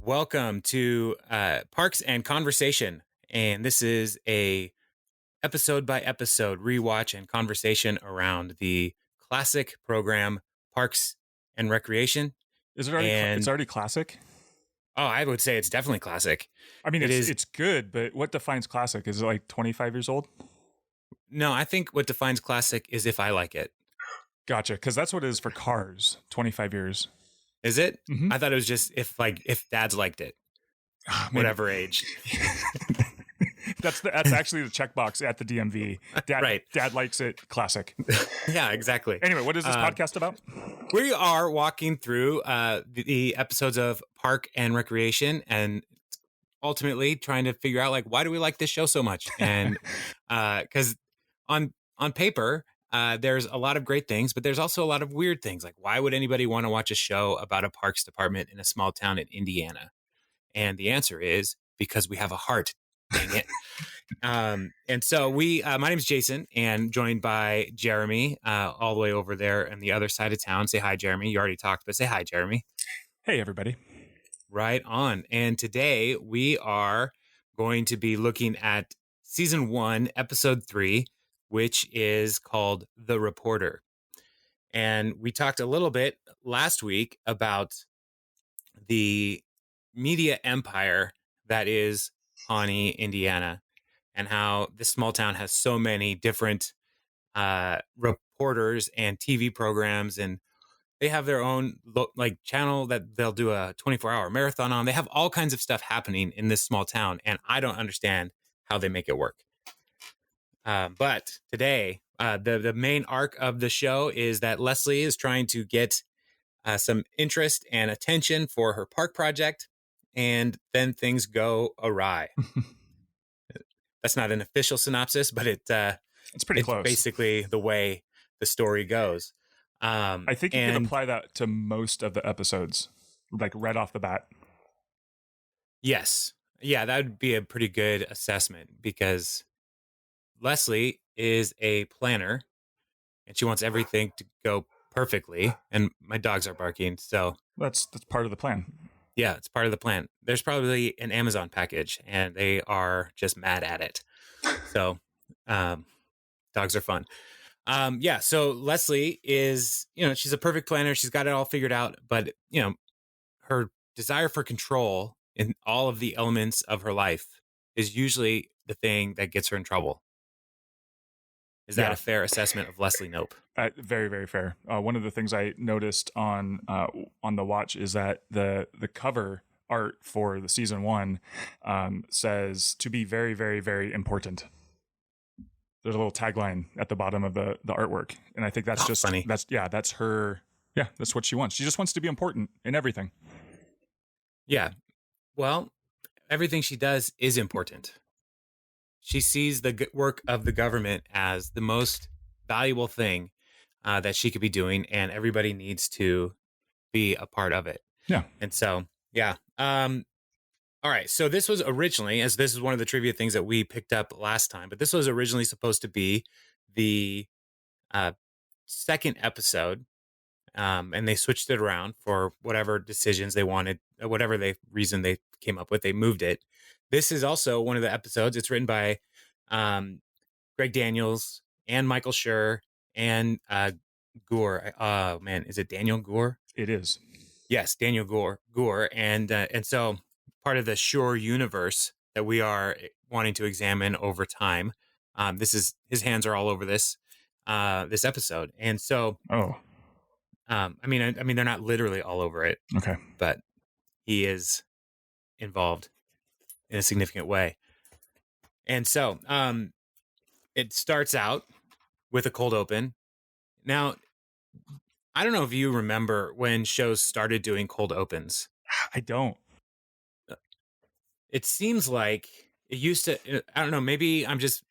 welcome to Parks and Conversation. And this is a episode by episode rewatch and conversation around the classic program Parks and Recreation. Is it already? It's already classic. Oh, I would say it's definitely classic. I mean, it's good, but what defines classic? Is it like 25 years old? No, I think what defines classic is if I like it. Gotcha, because that's what it is for Cars. 25 years. Is it? Mm-hmm. I thought it was just if dads liked it, whatever age. That's actually the checkbox at the DMV. Right. Dad likes it. Classic. Yeah, exactly. Anyway, what is this podcast about? We are walking through the episodes of Park and Recreation, and ultimately trying to figure out why do we like this show so much? And because on paper, there's a lot of great things, but there's also a lot of weird things. Like, why would anybody want to watch a show about a parks department in a small town in Indiana? And the answer is because we have a heart. Dang it. And so my name is Jason, and joined by Jeremy, all the way over there on the other side of town. Say hi, Jeremy. You already talked, but say hi, Jeremy. Hey, everybody. Right on. And today we are going to be looking at season 1, episode 3, which is called The Reporter. And we talked a little bit last week about the media empire that is Pawnee, Indiana, and how this small town has so many different reporters and TV programs, and they have their own channel that they'll do a 24-hour marathon on. They have all kinds of stuff happening in this small town, and I don't understand how they make it work. But today, the main arc of the show is that Leslie is trying to get some interest and attention for her park project, and then things go awry. That's not an official synopsis, but it's pretty close. Basically the way the story goes. I think you can apply that to most of the episodes, right off the bat. Yes. Yeah, that would be a pretty good assessment, because Leslie is a planner and she wants everything to go perfectly. And my dogs are barking, so that's part of the plan. Yeah, it's part of the plan. There's probably an Amazon package, and they are just mad at it. So, dogs are fun. So Leslie is, she's a perfect planner. She's got it all figured out, but, her desire for control in all of the elements of her life is usually the thing that gets her in trouble. Is that a fair assessment of Leslie Knope? Very, very fair. One of the things I noticed on the watch is that the cover art for the season 1 says to be very, very, very important. There's a little tagline at the bottom of the artwork, and I think that's just funny. That's her. Yeah, that's what she wants. She just wants to be important in everything. Yeah. Well, everything she does is important. She sees the work of the government as the most valuable thing that she could be doing, and everybody needs to be a part of it. Yeah. And so, yeah. All right. So this was originally, as this is one of the trivia things that we picked up last time, but this was originally supposed to be the second episode, and they switched it around for whatever decisions they wanted, whatever reason they came up with. They moved it. This is also one of the episodes. It's written by Greg Daniels and Michael Schur and Gore. Oh man, is it Daniel Gore? It is. Yes, Daniel Gore, and so part of the Schur universe that we are wanting to examine over time. This is his hands are all over this episode, and so I mean they're not literally all over it. Okay, but he is involved in a significant way. And so it starts out with a cold open. Now, I don't know if you remember when shows started doing cold opens. I don't. It seems like it used to, I don't know, maybe I'm just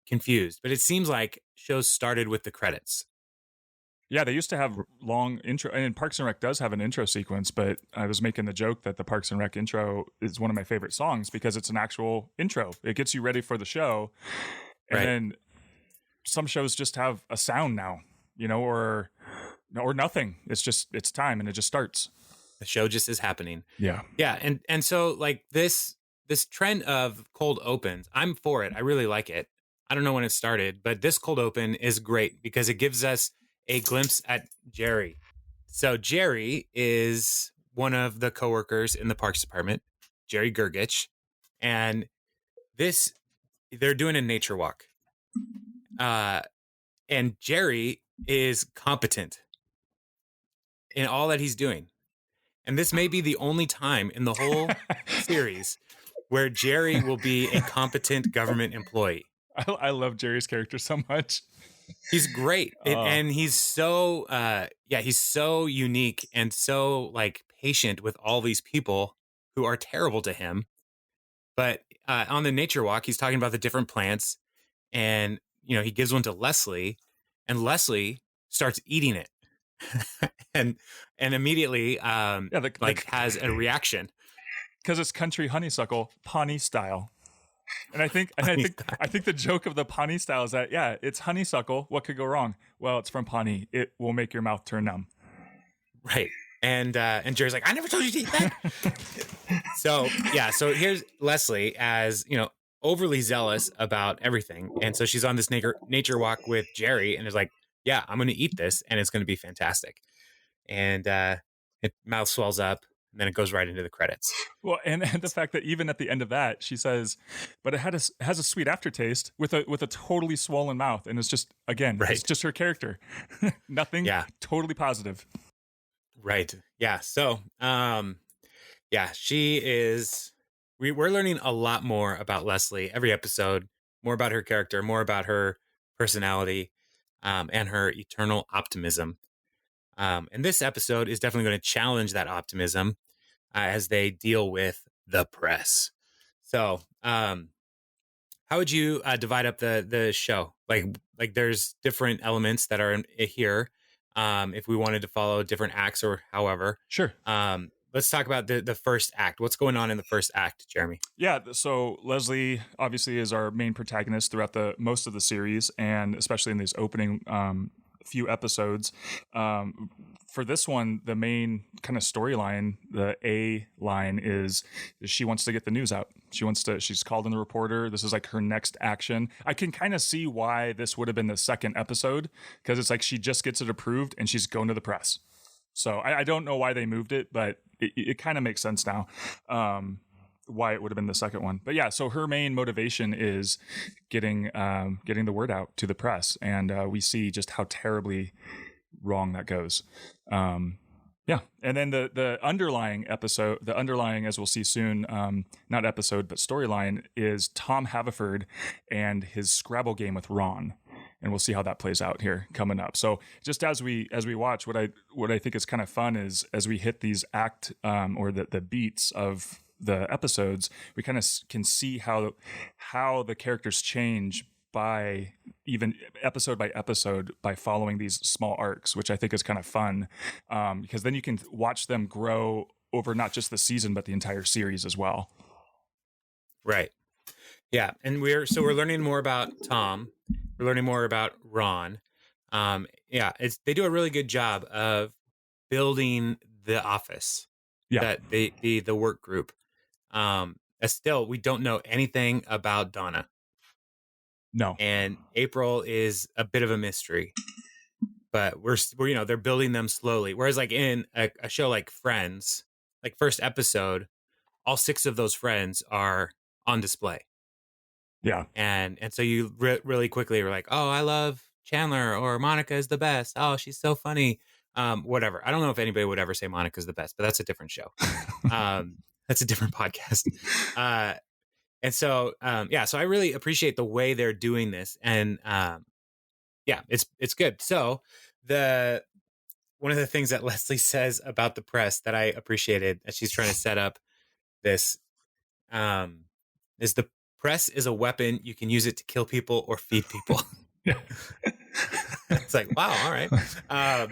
confused, but it seems like shows started with the credits. Yeah, they used to have long intro, and Parks and Rec does have an intro sequence, but I was making the joke that the Parks and Rec intro is one of my favorite songs because it's an actual intro. It gets you ready for the show. And then some shows just have a sound now, or nothing. It's time and it just starts. The show just is happening. Yeah. Yeah, and so like this trend of cold opens, I'm for it. I really like it. I don't know when it started, but this cold open is great because it gives us a glimpse at Jerry. So Jerry is one of the coworkers in the parks department, Jerry Gergich, and this they're doing a nature walk. And Jerry is competent in all that he's doing. And this may be the only time in the whole series where Jerry will be a competent government employee. I love Jerry's character so much. He's great. And he's so he's so unique and so like patient with all these people who are terrible to him. But on the nature walk, he's talking about the different plants, and he gives one to Leslie, and Leslie starts eating it. and immediately has a reaction because it's country honeysuckle Pawnee style. And I think the joke of the Pawnee style is that it's honeysuckle. What could go wrong? Well, it's from Pawnee. It will make your mouth turn numb. Right. And Jerry's like, I never told you to eat that. So here's Leslie as overly zealous about everything, and so she's on this nature walk with Jerry, and is like, yeah, I'm going to eat this, and it's going to be fantastic. And mouth swells up, and then it goes right into the credits. Well, and the fact that even at the end of that, she says, but it has a sweet aftertaste with a totally swollen mouth. And it's just, again, It's just her character. Nothing totally positive. Right. Yeah. So, she is, we're learning a lot more about Leslie every episode, more about her character, more about her personality, and her eternal optimism. And this episode is definitely going to challenge that optimism as they deal with the press. So, how would you divide up the show? Like there's different elements that are in here. If we wanted to follow different acts or however. Sure. Let's talk about the first act. What's going on in the first act, Jeremy? Yeah, so Leslie obviously is our main protagonist throughout the most of the series, and especially in these opening few episodes. For this one, the main kind of storyline, the A line is she wants to get the news out. She's called in the reporter. This is like her next action. I can kind of see why this would have been the second episode, because it's like she just gets it approved and she's going to the press. So I don't know why they moved it, but it kind of makes sense now. Why it would have been the second one. But yeah, so her main motivation is getting the word out to the press, and we see just how terribly wrong that goes. And then the underlying episode, as we'll see soon, not episode but storyline, is Tom Haverford and his Scrabble game with Ron. And we'll see how that plays out here coming up. So just as we watch, what I think is kind of fun is as we hit these or the beats of the episodes, we kind of can see how the characters change by even episode by episode by following these small arcs, which I think is kind of fun, because then you can watch them grow over not just the season but the entire series as well. Right. Yeah, and we're learning more about Tom. We're learning more about Ron. They do a really good job of building the office. Yeah, that the work group. Still, we don't know anything about Donna. No. And April is a bit of a mystery, but we're they're building them slowly. Whereas like in a show like Friends, like first episode, all 6 of those friends are on display. Yeah. And so you really quickly were like, oh, I love Chandler, or Monica is the best. Oh, she's so funny. Whatever. I don't know if anybody would ever say Monica's the best, but that's a different show. That's a different podcast. And so, so I really appreciate the way they're doing this. And it's good. So one of the things that Leslie says about the press that I appreciated as she's trying to set up this is the press is a weapon. You can use it to kill people or feed people. It's like, wow. All right.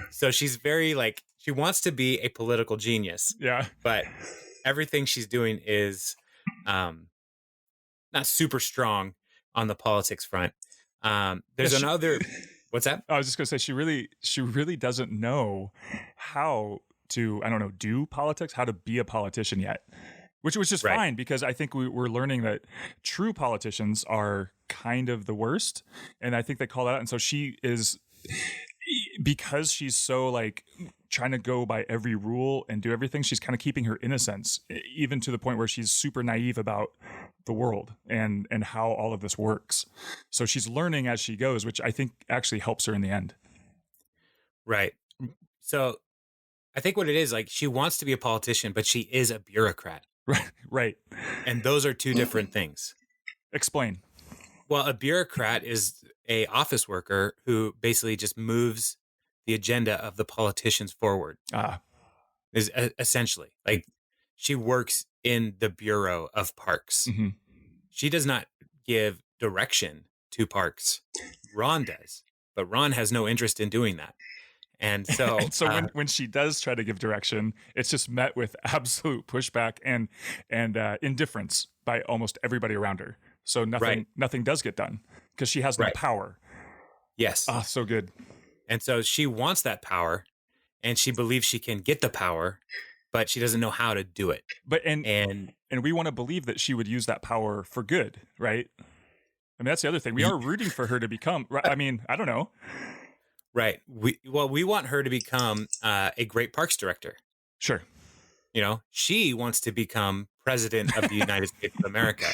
So she's very she wants to be a political genius. Yeah. But everything she's doing is not super strong on the politics front. There's another. What's that? I was just going to say she really doesn't know how to, I don't know, do politics, how to be a politician yet, which was just Right. fine because I think we're learning that true politicians are kind of the worst. And I think they call that out. And so she is, because she's so like trying to go by every rule and do everything, she's kind of keeping her innocence, even to the point where she's super naive about the world and how all of this works. So she's learning as she goes, which I think actually helps her in the end. Right. So I think what it is, like, she wants to be a politician, but she is a bureaucrat. Right. And those are two different things. Explain. Well, a bureaucrat is a office worker who basically just moves the agenda of the politicians forward. Is essentially like she works in the Bureau of Parks. Mm-hmm. She does not give direction to parks. Ron does, but Ron has no interest in doing that. And so, when she does try to give direction, it's just met with absolute pushback and indifference by almost everybody around her. So nothing does get done because she has no power. Yes. So good. And so she wants that power, and she believes she can get the power, but she doesn't know how to do it. But and we want to believe that she would use that power for good, right? I mean, that's the other thing. We are rooting for her to become. I mean, I don't know. Right. We want her to become a great parks director. Sure. You know, she wants to become president of the United States of America,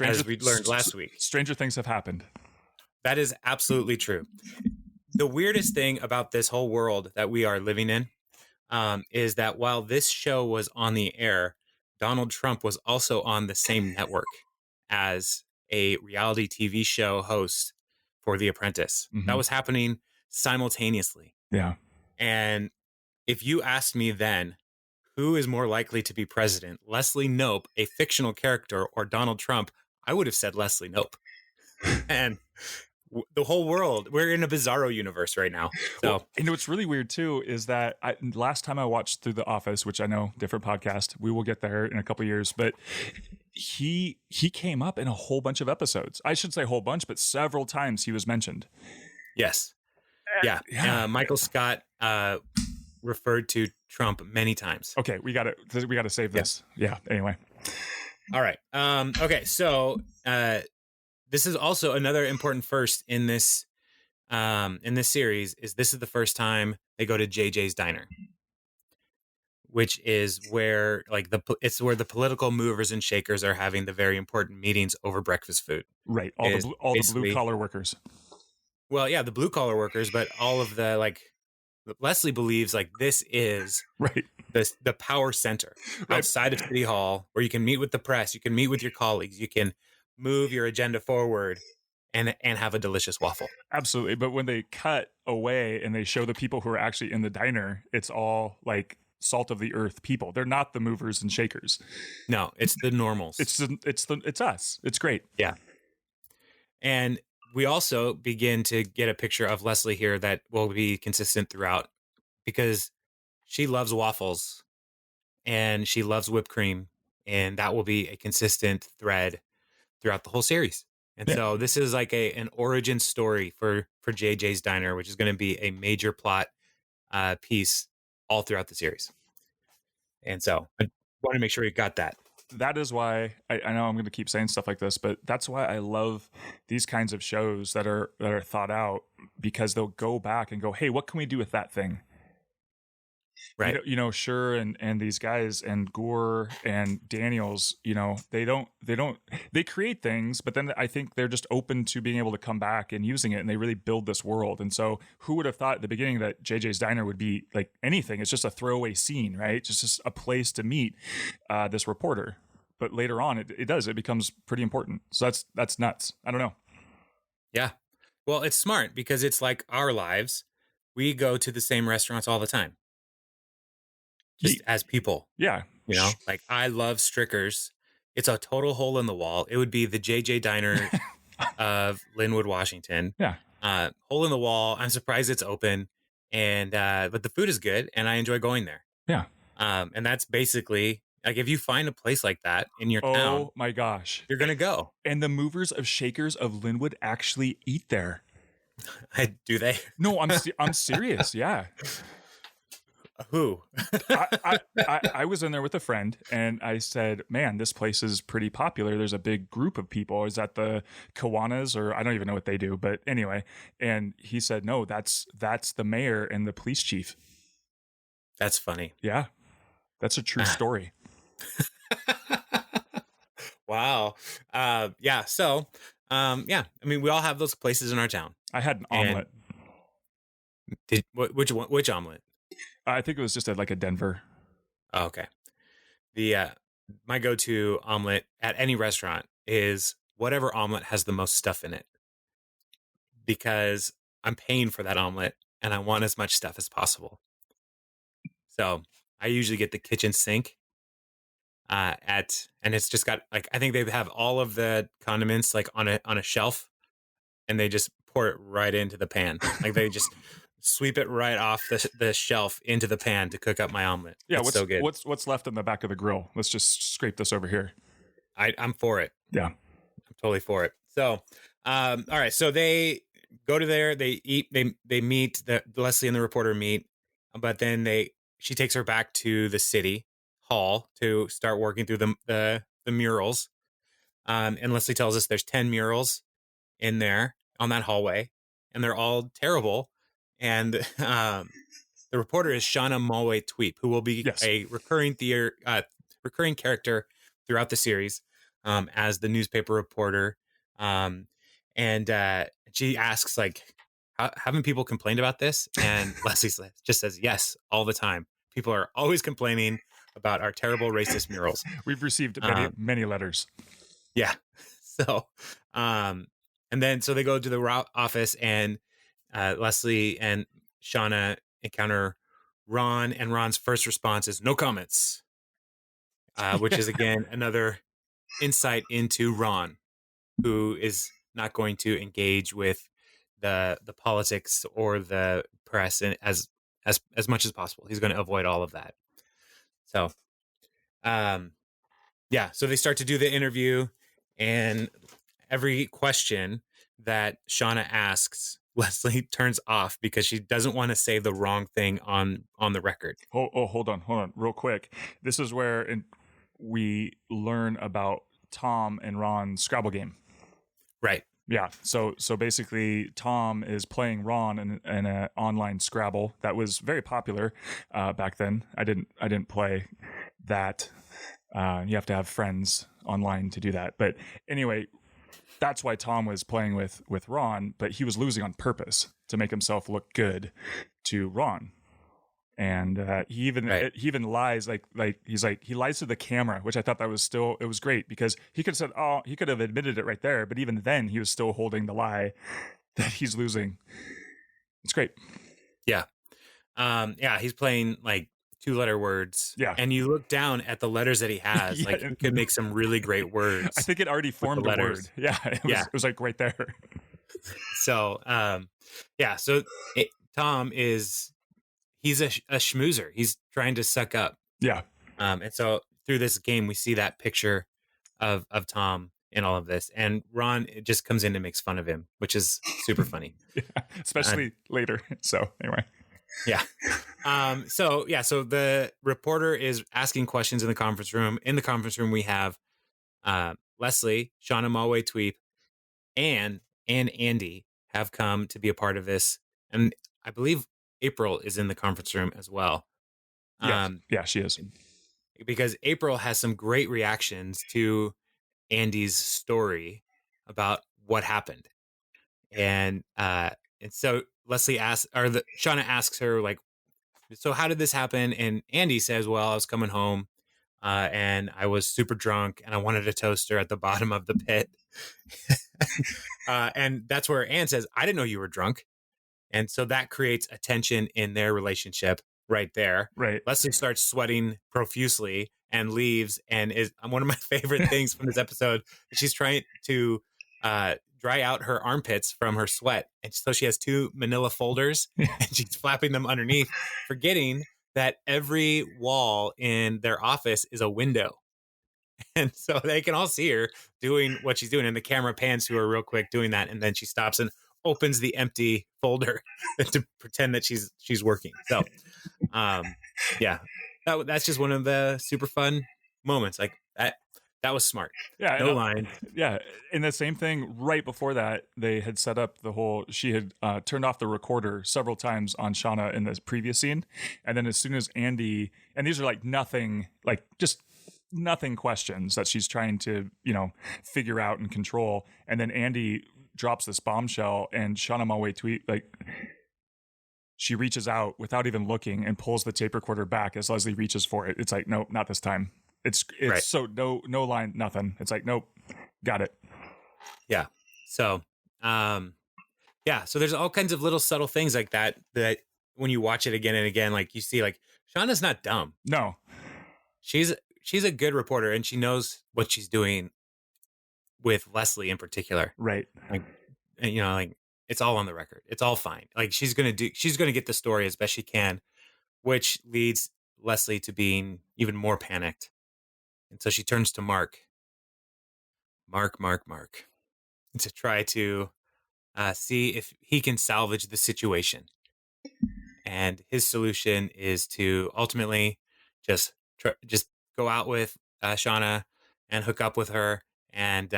as we learned last week. Stranger things have happened. That is absolutely true. The weirdest thing about this whole world that we are living in is that while this show was on the air, Donald Trump was also on the same network as a reality TV show host for The Apprentice. Mm-hmm. That was happening simultaneously. Yeah. And if you asked me then, who is more likely to be president, Leslie Knope, a fictional character, or Donald Trump, I would have said Leslie Knope. And the whole world, we're in a bizarro universe right now. So, well, and what's really weird too is that last time I watched through The Office, which I know, different podcast, we will get there in a couple of years, but he came up in a whole bunch of episodes. I should say a whole bunch, but several times he was mentioned. Yes. Yeah. Michael Scott referred to Trump many times. Okay, we got to save this. Yeah. Anyway. All right. Okay. So this is also another important first in this series. This is the first time they go to JJ's Diner, which is where it's where the political movers and shakers are having the very important meetings over breakfast food. Right. All the blue collar workers. Well, yeah, the blue collar workers, but all of the Leslie believes this is right the power center outside of City Hall, where you can meet with the press, you can meet with your colleagues, you can move your agenda forward and have a delicious waffle. Absolutely. But when they cut away and they show the people who are actually in the diner, it's all like salt of the earth people. They're not the movers and shakers. No, it's the normals. It's us. It's great. Yeah. And we also begin to get a picture of Leslie here that will be consistent throughout, because she loves waffles and she loves whipped cream, and that will be a consistent thread throughout the whole series. And so this is like an origin story for JJ's Diner, which is going to be a major plot piece all throughout the series. And so I want to make sure you got that. That is why I know I'm going to keep saying stuff like this, but that's why I love these kinds of shows that are thought out, because they'll go back and go, hey, what can we do with that thing? Right. Schur and these guys and Gore and Daniels, they create things, but then I think they're just open to being able to come back and using it, and they really build this world. And so who would have thought at the beginning that JJ's Diner would be like anything? It's just a throwaway scene, right? Just a place to meet this reporter. But later on, it becomes pretty important. So that's nuts. I don't know. Yeah. Well, it's smart because it's like our lives. We go to the same restaurants all the time. Just as people. Yeah. I love Strickers. It's a total hole in the wall. It would be the JJ Diner of Linwood, Washington. Yeah. Hole in the wall. I'm surprised it's open. And but the food is good and I enjoy going there. Yeah. And that's basically, if you find a place like that in your town. Oh my gosh. You're gonna go. And the movers of shakers of Linwood actually eat there. Do they? No, I'm serious. Yeah. Who? I was in there with a friend, and I said, "Man, this place is pretty popular. There's a big group of people. Is that the Kiwanis, or I don't even know what they do?" But anyway, and he said, "No, that's the mayor and the police chief." That's funny. Yeah, that's a true story. Wow. Yeah. So, yeah. I mean, we all have those places in our town. I had an And omelet. which one? Which omelet? I think it was just at like a Denver. Oh, okay. The my go-to omelet at any restaurant is whatever omelet has the most stuff in it, because I'm paying for that omelet and I want as much stuff as possible. So I usually get the kitchen sink and it's just got like, I think they have all of the condiments like on a shelf, and they just pour it right into the pan. Like they just sweep it right off the shelf into the pan to cook up my omelet. Yeah, It's so good. what's left in the back of the grill? Let's just scrape this over here. I'm for it. Yeah. I'm totally for it. So, all right. So they go to there. They eat. They meet. The Leslie and the reporter meet, but then she takes her back to the city hall to start working through the murals. And Leslie tells us there's 10 murals in there on that hallway, and they're all terrible. And the reporter is Shauna Mulway-Tweep, who will be a recurring character throughout the series, as the newspaper reporter. And she asks, like, haven't people complained about this? And Leslie just says, yes, all the time. People are always complaining about our terrible racist murals. We've received many letters. Yeah. So, and then so they go to the office, and Leslie and Shauna encounter Ron, and Ron's first response is no comments, which is again another insight into Ron, who is not going to engage with the politics or the press as much as possible. He's going to avoid all of that. So, yeah. So they start to do the interview, and every question that Shauna asks, Leslie turns off because she doesn't want to say the wrong thing on the record. Hold on, real quick. This is where we learn about Tom and Ron's Scrabble game. Right. Yeah. So basically, Tom is playing Ron in an online Scrabble that was very popular back then. I didn't play that. You have to have friends online to do that. But anyway, that's why Tom was playing with Ron, but he was losing on purpose to make himself look good to Ron. And he even lies like he lies to the camera, which I thought it was great, because he could have said, he could have admitted it right there, but even then he was still holding the lie that he's losing. It's great. Yeah. Yeah, he's playing like 2-letter words. Yeah. And you look down at the letters that he has, Yeah, like he could make some really great words. I think it already formed a word. Yeah. It was like right there. So, yeah. So Tom he's a schmoozer. He's trying to suck up. Yeah. And so through this game, we see that picture of Tom in all of this, and Ron just comes in and makes fun of him, which is super funny. Yeah, especially later. So anyway. Yeah. So the reporter is asking questions in the conference room. In the conference room, we have Leslie, Shauna Mulway-Tweep, and Andy have come to be a part of this, and I believe April is in the conference room as well. Yeah, she is. Because April has some great reactions to Andy's story about what happened, and so Shauna asks her, like, so how did this happen? And Andy says, well, I was coming home and I was super drunk and I wanted a toaster at the bottom of the pit. And that's where Anne says, I didn't know you were drunk. And so that creates a tension in their relationship right there. Right. Leslie starts sweating profusely and leaves, and is one of my favorite things from this episode. She's trying to dry out her armpits from her sweat. And so she has 2 manila folders and she's flapping them underneath, forgetting that every wall in their office is a window. And so they can all see her doing what she's doing. And the camera pans to her real quick doing that. And then she stops and opens the empty folder to pretend that she's working. So, Yeah, that's just one of the super fun moments. Like that was smart. Yeah, No lines. yeah. And the same thing right before that, they had set up the whole. She had turned off the recorder several times on Shauna in this previous scene, and then as soon as Andy, and these are like nothing, like just nothing questions that she's trying to figure out and control, and then Andy drops this bombshell, and Shauna Malwae tweet like. She reaches out without even looking and pulls the tape recorder back as Leslie reaches for it. It's like, nope, not this time. It's Right. so no line, nothing. It's like, nope, got it. Yeah. So, so there's all kinds of little subtle things like that when you watch it again and again, like you see, like Shauna's not dumb. No, She's a good reporter, and she knows what she's doing with Leslie in particular. right. Like, and, like it's all on the record. It's all fine. Like she's gonna get the story as best she can, which leads Leslie to being even more panicked. And so she turns to Mark, to try to see if he can salvage the situation. And his solution is to ultimately just go out with Shauna and hook up with her. And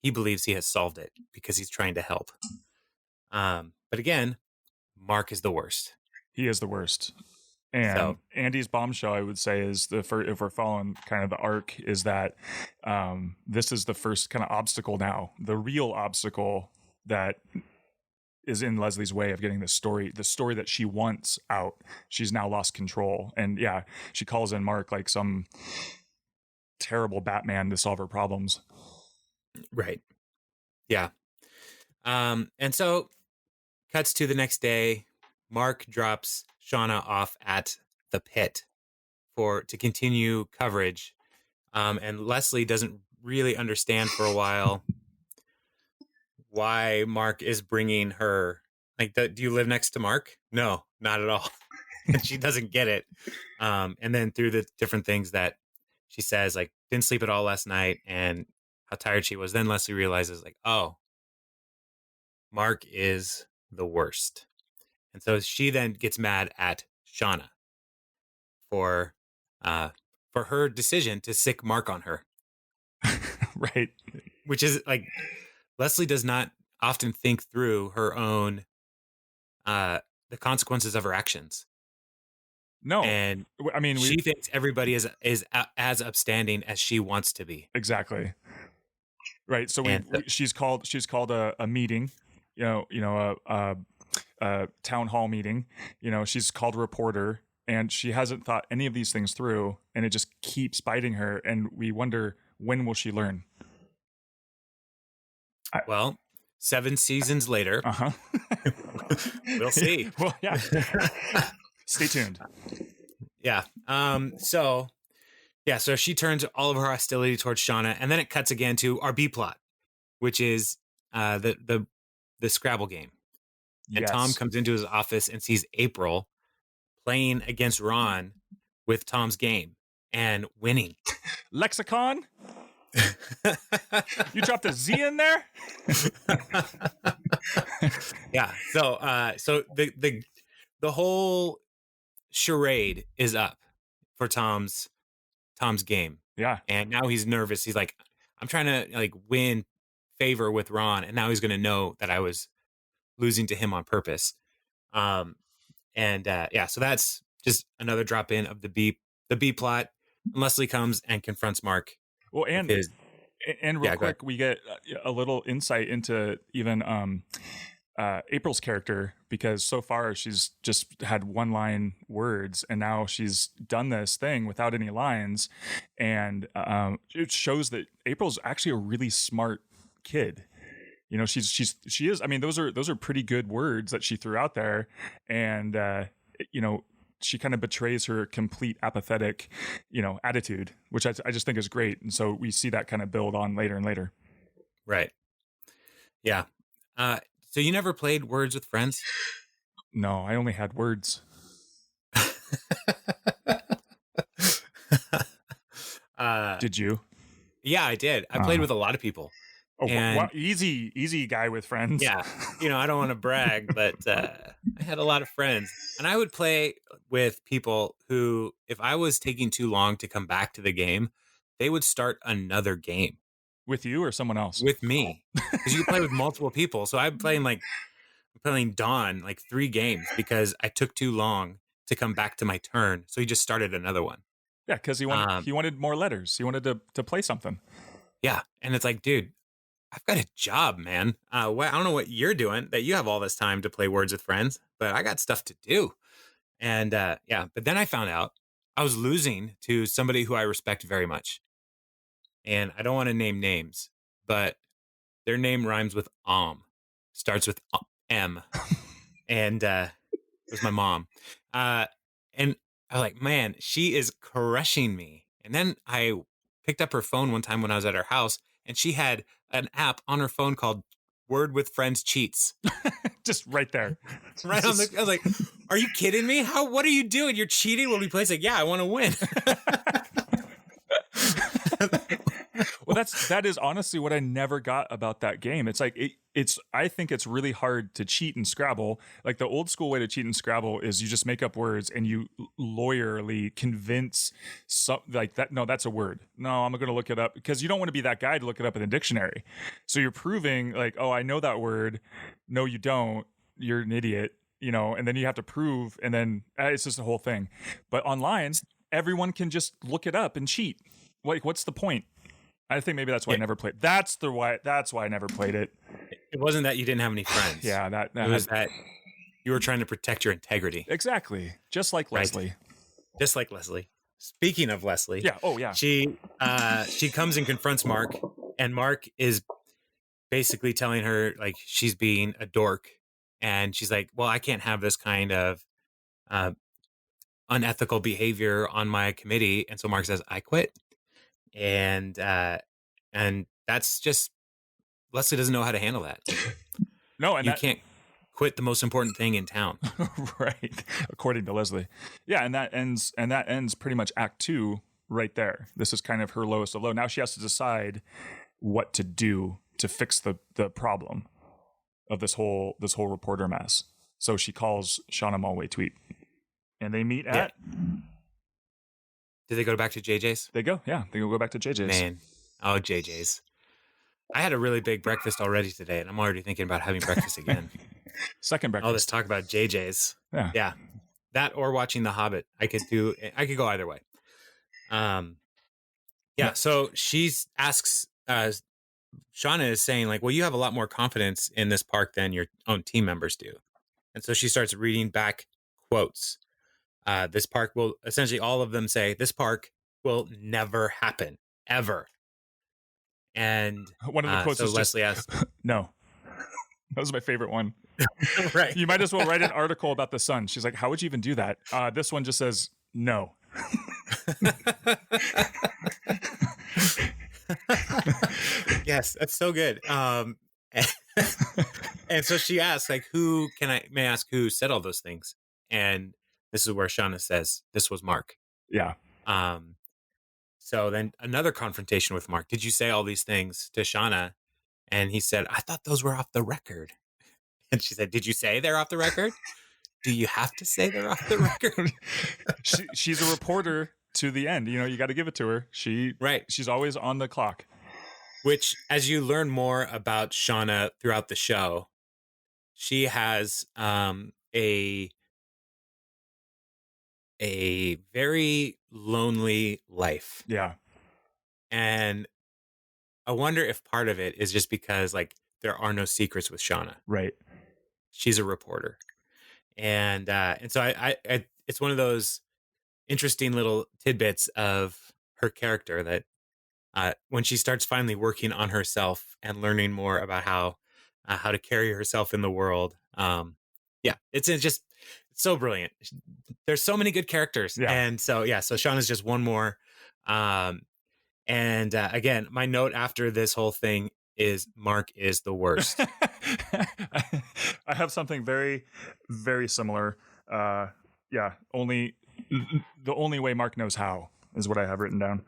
he believes he has solved it because he's trying to help. But again, Mark is the worst. He is the worst. And So, Andy's bombshell, I would say, is if we're following kind of the arc, is that this is the first kind of obstacle now, the real obstacle that is in Leslie's way of getting the story that she wants out. She's now lost control. And yeah, she calls in Mark like some terrible Batman to solve her problems. right. Yeah. And so cuts to the next day. Mark drops Shauna off at the pit to continue coverage. And Leslie doesn't really understand for a while why Mark is bringing her. Like, do you live next to Mark? No, not at all. And she doesn't get it. And then through the different things that she says, like, didn't sleep at all last night and how tired she was, then Leslie realizes, like, oh, Mark is the worst. And so she then gets mad at Shauna for her decision to sick Mark on her. Right. Which is like, Leslie does not often think through her own the consequences of her actions. No. And I mean, she thinks everybody is as upstanding as she wants to be. Exactly. Right. So she's called a meeting, a town hall meeting. She's called a reporter, and she hasn't thought any of these things through, and it just keeps biting her. And we wonder, when will she learn? Well, 7 seasons later, we'll see. Well, yeah. Stay tuned. Yeah. So she turns all of her hostility towards Shauna, and then it cuts again to our B plot, which is the Scrabble game. And Yes. Tom comes into his office and sees April playing against Ron with Tom's game and winning. Lexicon? You dropped a Z in there? Yeah. So the whole charade is up for Tom's game. Yeah. And now he's nervous. He's like, I'm trying to like win favor with Ron, and now he's going to know that I was losing to him on purpose. So that's just another drop in of the B plot. And Leslie comes and confronts Mark. Well, and real quick, we get a little insight into even April's character, because so far she's just had one-line words, and now she's done this thing without any lines, and it shows that April's actually a really smart kid. She is. I mean, those are pretty good words that she threw out there, and she kind of betrays her complete apathetic, attitude, which I just think is great. And so we see that kind of build on later and later. Right. Yeah. So you never played Words with Friends? No, I only had words. Did you? Yeah, I did. I played with a lot of people. Oh, easy guy with friends. Yeah. I don't want to brag, but I had a lot of friends, and I would play with people who, if I was taking too long to come back to the game, they would start another game With you or someone else? with me because you can play with multiple people. So I'm playing Dawn like 3 games because I took too long to come back to my turn. So he just started another one. Yeah, because he wanted more letters. He wanted to play something. Yeah. And it's like, dude, I've got a job, man. I don't know what you're doing that you have all this time to play Words with Friends, but I got stuff to do. And yeah, but then I found out I was losing to somebody who I respect very much. And I don't want to name names, but their name rhymes with starts with M. And it was my mom. And I was like, man, she is crushing me. And then I picked up her phone one time when I was at her house, and she had an app on her phone called Word with Friends Cheats. Just right there. Right on the, I was like, are you kidding me? What are you doing? You're cheating when we play? It's like, yeah, I want to win. Well, that is honestly what I never got about that game. It's like I think it's really hard to cheat in Scrabble. Like the old school way to cheat in Scrabble is you just make up words and you lawyerly convince like that. No, that's a word. No, I'm going to look it up, because you don't want to be that guy to look it up in the dictionary. So you're proving like, oh, I know that word. No, you don't. You're an idiot. And then you have to prove, and then it's just a whole thing. But online, everyone can just look it up and cheat. Like, what's the point? I think maybe that's why I never played. That's why I never played it. It wasn't that you didn't have any friends. Yeah, that it was that you were trying to protect your integrity. Exactly. Just like Leslie. Just like Leslie. Speaking of Leslie. Yeah. Oh, yeah. She comes and confronts Mark, and Mark is basically telling her like she's being a dork, and she's like, well, I can't have this kind of unethical behavior on my committee. And so Mark says, I quit. And that's just, Leslie doesn't know how to handle that. No, and you can't quit the most important thing in town. Right, according to Leslie. Yeah, and that ends pretty much Act 2 right there. This is kind of her lowest of low. Now she has to decide what to do to fix the problem of this whole reporter mess. So she calls Shauna Malwae-Tweet, and they meet at. Did they go back to JJ's? They go back to JJ's. Man, oh, JJ's. I had a really big breakfast already today, and I'm already thinking about having breakfast again. Second breakfast. All this talk about JJ's. Yeah. That or watching The Hobbit. I could go either way. Yeah. So she asks, Shauna is saying like, well, you have a lot more confidence in this park than your own team members do. And so she starts reading back quotes. This park will, essentially all of them say, this park will never happen, ever. And one of the quotes is Leslie asks, no. That was my favorite one. Right. You might as well write an article about the sun. She's like, how would you even do that? This one just says no. Yes, that's so good. And so she asks, like, may I ask who said all those things? And this is where Shauna says, this was Mark. Yeah. So then another confrontation with Mark. Did you say all these things to Shauna? And he said, I thought those were off the record. And she said, did you say they're off the record? Do you have to say they're off the record? She's a reporter to the end. You got to give it to her. She's always on the clock. Which, as you learn more about Shauna throughout the show, she has a very lonely life. Yeah. And I wonder if part of it is just because like there are no secrets with Shauna. Right. She's a reporter. And so I it's one of those interesting little tidbits of her character that when she starts finally working on herself and learning more about how to carry herself in the world. It's just so brilliant. There's so many good characters. Yeah. And so Shauna's just one more. And again, my note after this whole thing is Mark is the worst. I have something very, very similar. Only the only way Mark knows how is what I have written down.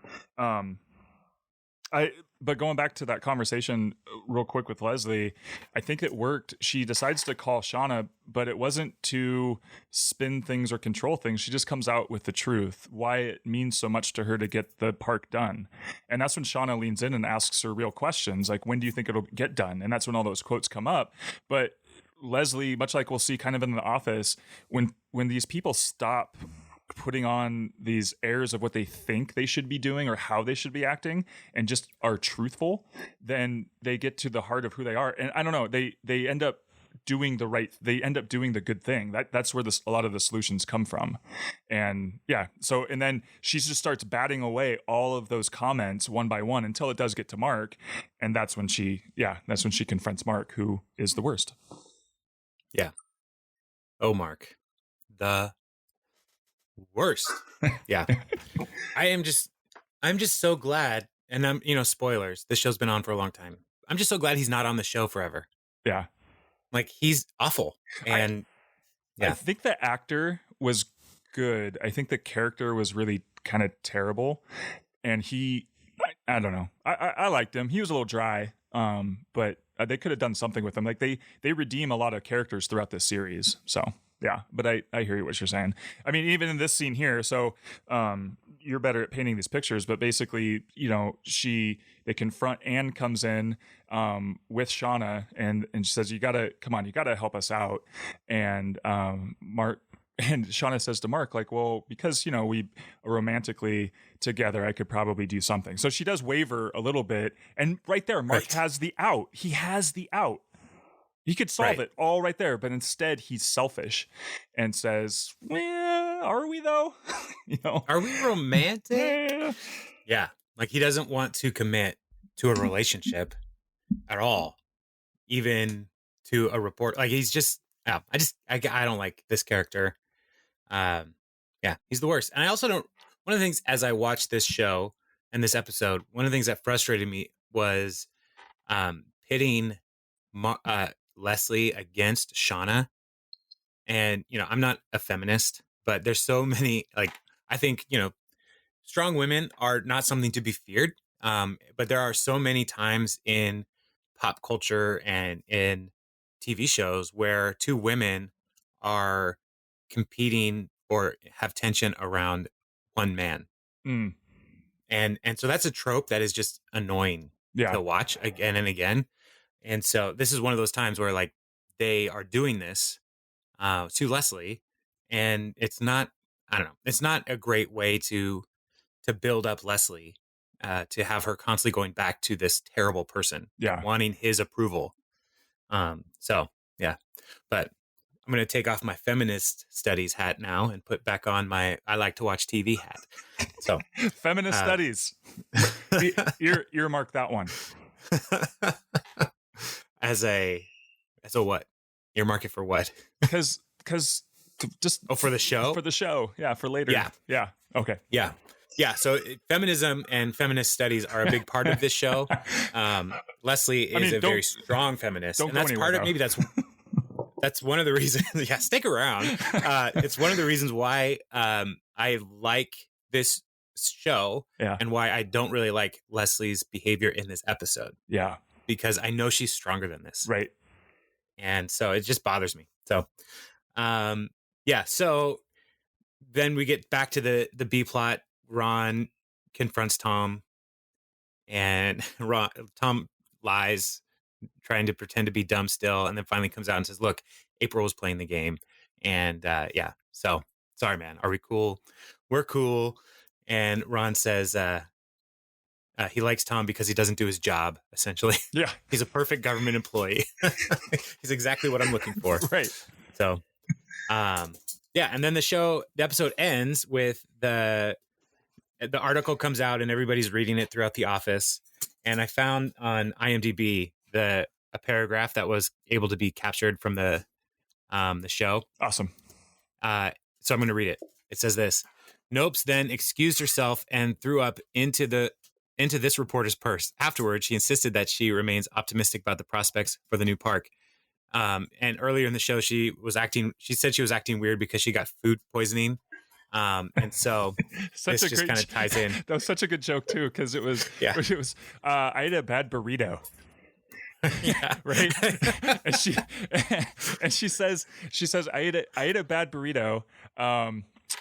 But going back to that conversation real quick with Leslie, I think it worked. She decides to call Shauna, but it wasn't to spin things or control things. She just comes out with the truth, why it means so much to her to get the park done. And that's when Shauna leans in and asks her real questions, like, when do you think it'll get done? And that's when all those quotes come up. But Leslie, much like we'll see kind of in The Office, when these people stop putting on these airs of what they think they should be doing or how they should be acting and just are truthful, then they get to the heart of who they are. And I don't know, they end up doing the good thing. That's where a lot of the solutions come from. And yeah, and then she just starts batting away all of those comments one by one until it does get to Mark. And that's when she confronts Mark, who is the worst. Yeah. Oh, Mark, the worst. Yeah. I'm just so glad. And spoilers, this show's been on for a long time. I'm just so glad he's not on the show forever. Yeah. Like, he's awful. And I think the actor was good. I think the character was really kind of terrible. And I don't know. I liked him. He was a little dry. But they could have done something with him. Like they redeem a lot of characters throughout this series. So yeah, but I hear what you're saying. I mean, even in this scene here, so you're better at painting these pictures, but basically, they confront Anne comes in with Shauna and she says, you gotta help us out. And Mark and Shauna says to Mark, like, well, because we are romantically together, I could probably do something. So she does waver a little bit, and right there, Mark has the out. He has the out. He could solve it all right there, but instead he's selfish and says, well, are we though? Are we romantic? Yeah. Like, he doesn't want to commit to a relationship at all, even to a report. Like, he's just, I don't like this character. Yeah, he's the worst. And I also don't, one of the things as I watched this show and this episode, one of the things that frustrated me was pitting Leslie against Shauna. And, I'm not a feminist, but there's so many, like, I think, strong women are not something to be feared. But there are so many times in pop culture and in TV shows where two women are competing or have tension around one man. Mm. And so that's a trope that is just annoying to watch again and again. And so this is one of those times where, like, they are doing this to Leslie, and it's not a great way to build up Leslie, to have her constantly going back to this terrible person, wanting his approval. So yeah, but I'm going to take off my feminist studies hat now and put back on my I like to watch TV hat. So feminist studies, earmark that one. As a what? Earmark it for what? Because just for the show? Yeah, for later. Yeah. Okay. Yeah. So feminism and feminist studies are a big part of this show. Leslie is a very strong feminist, and that's part of, maybe that's one of the reasons. Yeah, stick around. It's one of the reasons why I like this show, and why I don't really like Leslie's behavior in this episode. Yeah, because I know she's stronger than this. Right. And so it just bothers me. So, so then we get back to the B plot. Ron confronts Tom, and Tom lies, trying to pretend to be dumb still, and then finally comes out and says, look, April was playing the game. And so sorry, man. Are we cool? We're cool. And Ron says he likes Tom because he doesn't do his job, essentially. Yeah. He's a perfect government employee. He's exactly what I'm looking for. Right. So, and then the episode ends with the article comes out and everybody's reading it throughout the office. And I found on IMDb a paragraph that was able to be captured from the show. Awesome. So I'm going to read it. It says this: Nopes then excused herself and threw up into this reporter's purse. Afterwards, she insisted that she remains optimistic about the prospects for the new park. And earlier in the show, she said she was acting weird because she got food poisoning And so Such this a just great kind of ties in. That was such a good joke too, because it was Yeah. I ate a bad burrito. Yeah. Right. and she says I ate a bad burrito.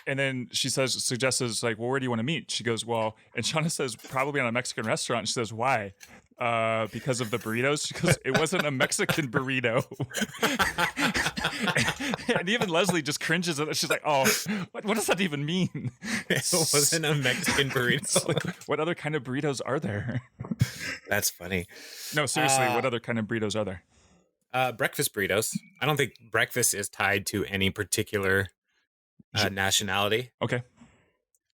And then she suggests like, well, where do you want to meet? She goes, well, and Shauna says probably on a Mexican restaurant. She says, why? Because of the burritos. She goes, it wasn't a Mexican burrito. And even Leslie just cringes at it. She's like, oh, what does that even mean? It wasn't a Mexican burrito. Like, what other kind of burritos are there? That's funny. No, seriously, what other kind of burritos are there? Breakfast burritos. I don't think breakfast is tied to any particular nationality. Okay.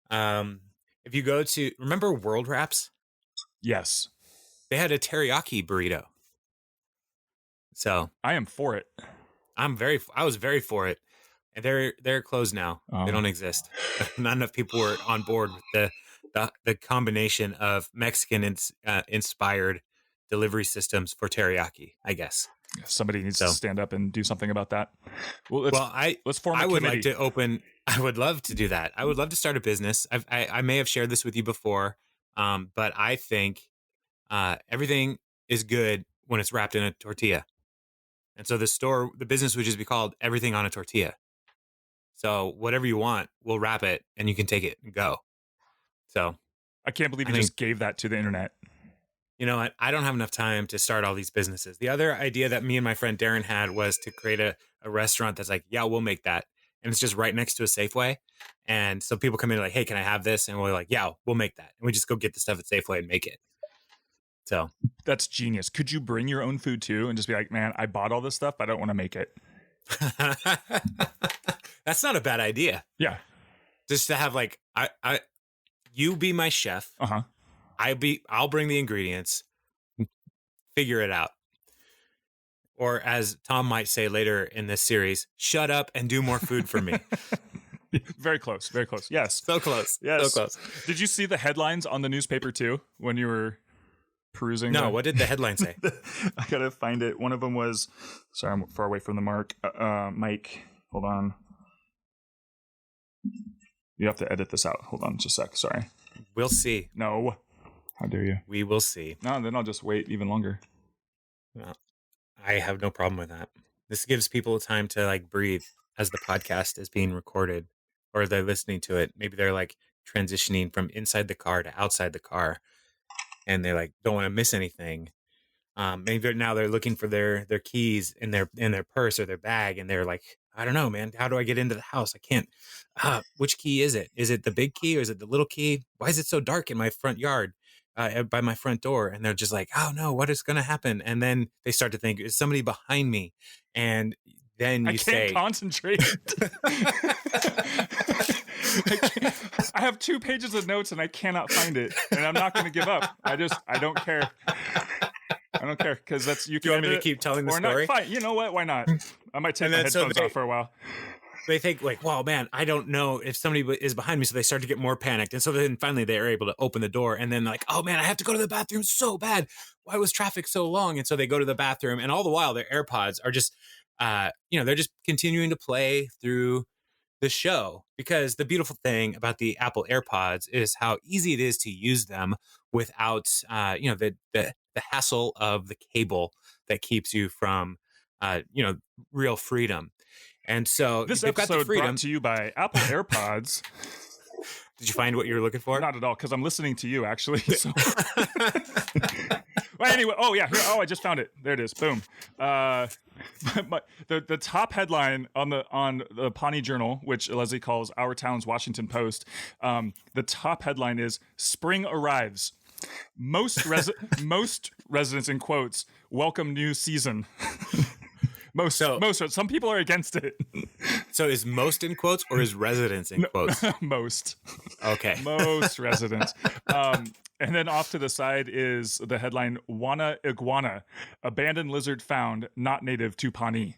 If you go to, remember World Wraps? Yes. They had a teriyaki burrito. So I am for it. I was very for it. And they're closed now. They don't exist. Not enough people were on board with the combination of Mexican inspired delivery systems for teriyaki, I guess. Somebody needs to stand up and do something about that. Well, let's form a I would committee. like to open. I would love to do that. I would love to start a business. I may have shared this with you before, but I think everything is good when it's wrapped in a tortilla. And so the business would just be called Everything on a Tortilla. So whatever you want, we'll wrap it and you can take it and go. So I can't believe you just gave that to the internet. You know what? I don't have enough time to start all these businesses. The other idea that me and my friend Darren had was to create a restaurant that's like, yeah, we'll make that. And it's just right next to a Safeway. And so people come in like, hey, can I have this? And we're like, yeah, we'll make that. And we just go get the stuff at Safeway and make it. So that's genius. Could you bring your own food too and just be like, man, I bought all this stuff, but I don't want to make it? That's not a bad idea. Yeah. Just to have like, you be my chef. Uh-huh. I'll bring the ingredients, figure it out. Or as Tom might say later in this series, shut up and do more food for me. Very close. Very close. Yes. So close. Yes. So close. Did you see the headlines on the newspaper too when you were perusing? No, what did the headline say? I gotta find it. One of them was, sorry, I'm far away from the mark. Mike, hold on. You have to edit this out. Hold on just a sec. Sorry. We'll see. No. How dare you? We will see. No, then I'll just wait even longer. Well, I have no problem with that. This gives people time to like breathe as the podcast is being recorded or they're listening to it. Maybe they're like transitioning from inside the car to outside the car and they like don't want to miss anything. Maybe now they're looking for their keys in their purse or their bag and they're like, I don't know, man. How do I get into the house? I can't. Which key is it? Is it the big key or is it the little key? Why is it so dark in my front yard? By my front door, and they're just like, oh no, what is going to happen? And then they start to think, is somebody behind me? And then you say, I can't concentrate. I have 2 pages of notes and I cannot find it, and I'm not going to give up. I don't care. I don't care because that's you. Do you want me to keep telling the story? Fine. You know what? Why not? I might take my headphones off for a while. They think like, wow, man, I don't know if somebody is behind me. So they start to get more panicked. And so then finally they're able to open the door and then like, oh man, I have to go to the bathroom so bad. Why was traffic so long? And so they go to the bathroom and all the while their AirPods are just, they're just continuing to play through the show because the beautiful thing about the Apple AirPods is how easy it is to use them without, the hassle of the cable that keeps you from, real freedom. And so this they've got the episode freedom. brought to you by Apple AirPods. Did you find what you were looking for? Not at all, because I'm listening to you actually. So. Well, anyway, I just found it. There it is. Boom. The top headline on the Pawnee Journal, which Leslie calls Our Town's Washington Post, the top headline is "Spring Arrives. Most residents in quotes welcome new season." Most. Some people are against it. So is most in quotes or is residents in quotes? Most. Okay. Most residents. And then off to the side is the headline, Wana Iguana, abandoned lizard found, not native to Pawnee.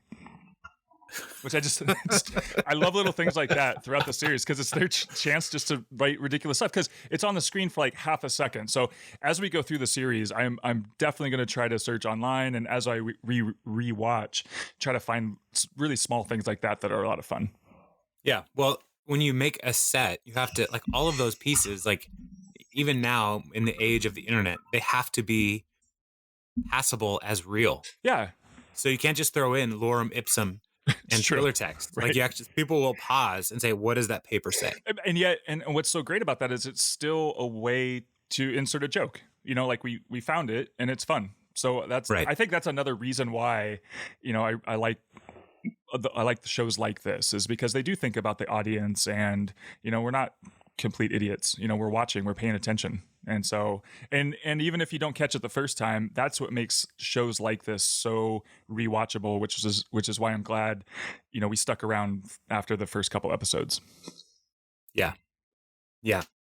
Which I love little things like that throughout the series because it's their chance just to write ridiculous stuff because it's on the screen for like half a second. So as we go through the series, I'm definitely going to try to search online, and as I rewatch, try to find really small things like that are a lot of fun. Yeah. Well, when you make a set, you have to like all of those pieces, like even now in the age of the internet, they have to be passable as real. Yeah, So you can't just throw in lorem ipsum it's and true. trailer text. Like Right. you actually, people will pause and say, "What does that paper say?" And yet, and what's so great about that is it's still a way to insert a joke. Like we found it and it's fun. So Right. I think that's another reason why, I like the shows like this, is because they do think about the audience, and we're not complete idiots. We're watching, we're paying attention. And so, and even if you don't catch it the first time, that's what makes shows like this so rewatchable, which is why I'm glad we stuck around after the first couple episodes. Yeah.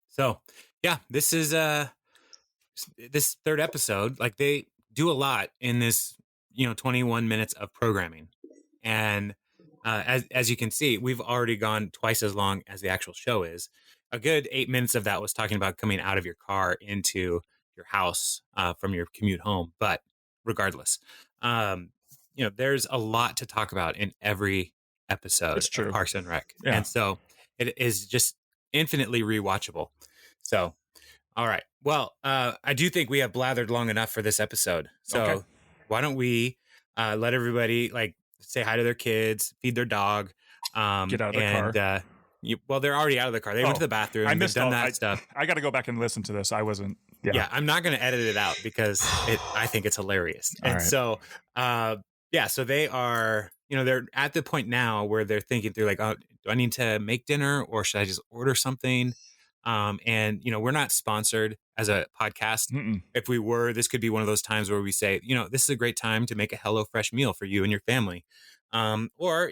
So yeah, this is this third episode. Like they do a lot in this 21 minutes of programming, and as you can see, we've already gone twice as long as the actual show is. A good 8 minutes of that was talking about coming out of your car into your house from your commute home. But regardless, there's a lot to talk about in every episode It's true. of Parks and Rec, Yeah. and so it is just infinitely rewatchable. So, all right. Well, I do think we have blathered long enough for this episode. So Okay. why don't we let everybody like say hi to their kids, feed their dog, Get out of the and car. well, they're already out of the car. They went to the bathroom. I They've missed done all that stuff. I got to go back and listen to this. I wasn't. Yeah, I'm not going to edit it out because I think it's hilarious. All And right. so, so they are, they're at the point now where they're thinking through like, oh, do I need to make dinner or should I just order something? And we're not sponsored as a podcast. Mm-mm. If we were, this could be one of those times where we say, this is a great time to make a HelloFresh meal for you and your family. Or,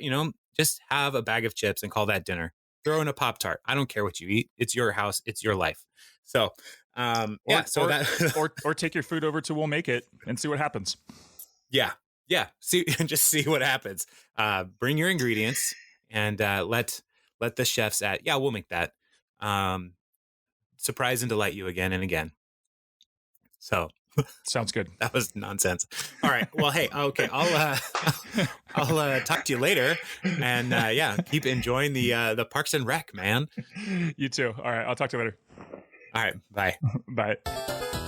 just have a bag of chips and call that dinner. Throw in a Pop-Tart. I don't care what you eat. It's your house. It's your life. So, or take your food over to We'll Make It and see what happens. Yeah. Just see what happens. Bring your ingredients and let the chefs we'll make that. Surprise and delight you again and again. So sounds good. That was nonsense. All right. Well, hey, okay. I'll talk to you later, and keep enjoying the Parks and Rec, man. You too. All right. I'll talk to you later. All right. Bye. Bye.